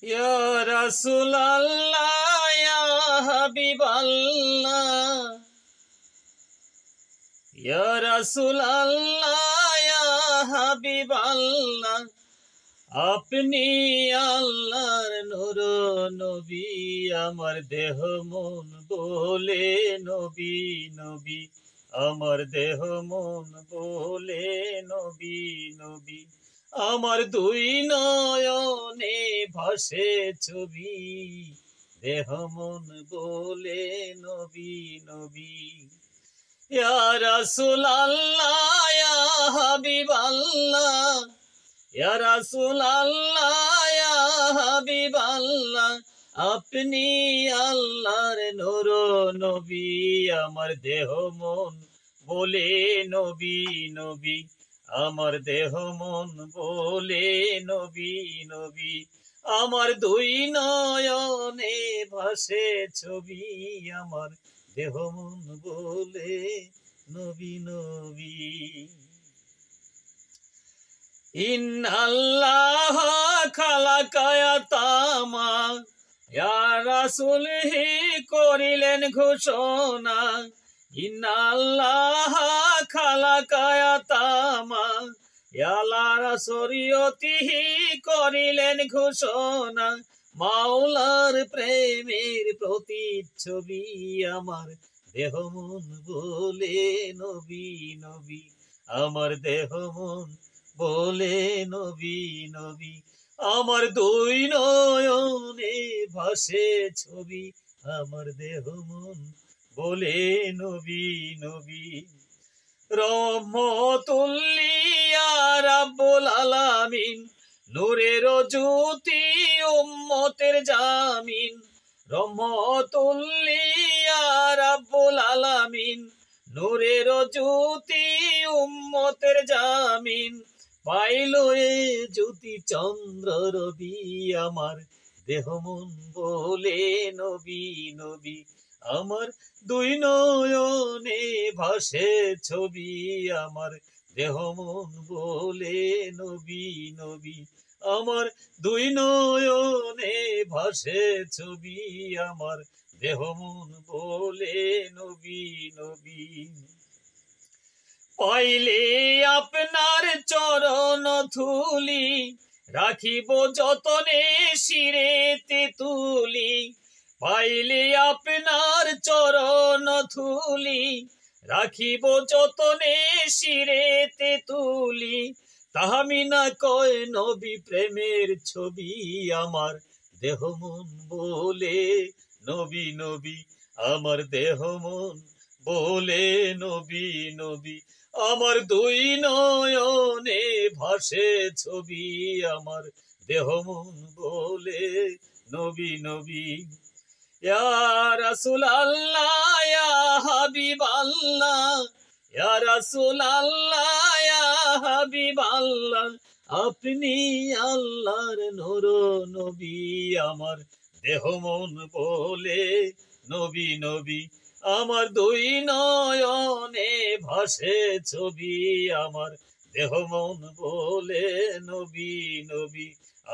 Ya Rasulallah, Ya Habiballah, Ya Rasulallah, Ya Habiballah, আপনি আল্লাহর নূর নবী, আমার দেহ মন বলে নবী নবী, আমার দেহ মন বলে নবী নবী, আমার দুই নয়নে ভাসে ছবি, দেহ মন বলে নবী নবী। ইয়া রাসূলুল্লাহ, ইয়া হাবিবাল্লাহ, ইয়া রাসূলুল্লাহ, ইয়া হাবিবাল্লাহ, আপনি আল্লাহর নূর নবী, আমার দেহ মন বলে নবী নবী, আমার দেহ মন বলে নবী নবী, আমার দুই নয়নে ভাসে ছবি, আমার দেহ মন বলে নবী নবী। ইন্নাল্লাহ খালাকায়াতামা, ইয়া রাসূলহি করিলেন ঘোষণা, ইন্নাল্লাহ খালাকায়াতামা, ইয়া রাসূলিয়তিহি করিলেন ঘোষণা, মাওলার প্রেমের প্রতিচ্ছবি, আমার দেহ মন বলে নবী নবী, আমার দেহ মন বলে নবী নবী, আমার দুই নয়নে ভাসে ছবি, আমার দেহ মন বলে নবী নবী। রহমতুল লিল রাব্বুল আলামিন, নূরের জ্যোতি উম্মতের জামিন, রহমতুল লিল রাব্বুল আলামিন, নূরের জ্যোতি উম্মতের জামিন, পাইল এ জ্যোতি চন্দ্র রবি, আমার দেহ মন বলে নবী নবী, আমার দুই নয়নে ভাসে ছবি, আমার দেহ মন বলে নবী নবী, আমার দুই নয়নে ভাসে ছবি, আমার দেহ মন বলে নবী নবী। পাইলে আপনার চরণ ধুলি, রাখিব যতনে শিরেতে তুলি, পাইলে আপনার চরণ ধুলি, রাখিব যতনে শিরেতে তুলি, তাহামি না কয় নবী প্রেমের ছবি, আমার দেহ মন বলে নবী নবী, আমার দেহ মন বলে নবী নবী, আমার দুই নয়নে ভাসে ছবি, আমার দেহ মন বলে নবী নবী। ইয়া রাসূলুল্লাহ, ইয়া হাবিবাল্লাহ, ইয়া রাসূলুল্লাহ, ইয়া হাবিবাল্লাহ, আপনি আল্লাহর নূর নবী, আমার দেহ মন বলে নবী নবী, আমার দুই নয়নে ভাসে ছবি, আমার দেহ মন বলে নবী নবী,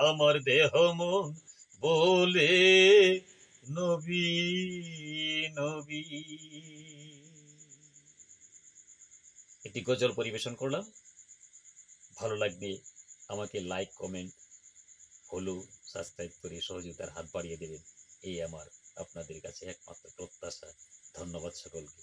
আমার দেহ মন বলে নবী নবী। একটি গজল পরিবেশন করলাম, ভালো লাগবে আমাকে লাইক কমেন্ট ফলো সাবস্ক্রাইব করে সহযোগিতার হাত বাড়িয়ে দেবেন, এই আমার আপনাদের কাছে একমাত্র প্রত্যাশা। ধন্যবাদ সকলকে।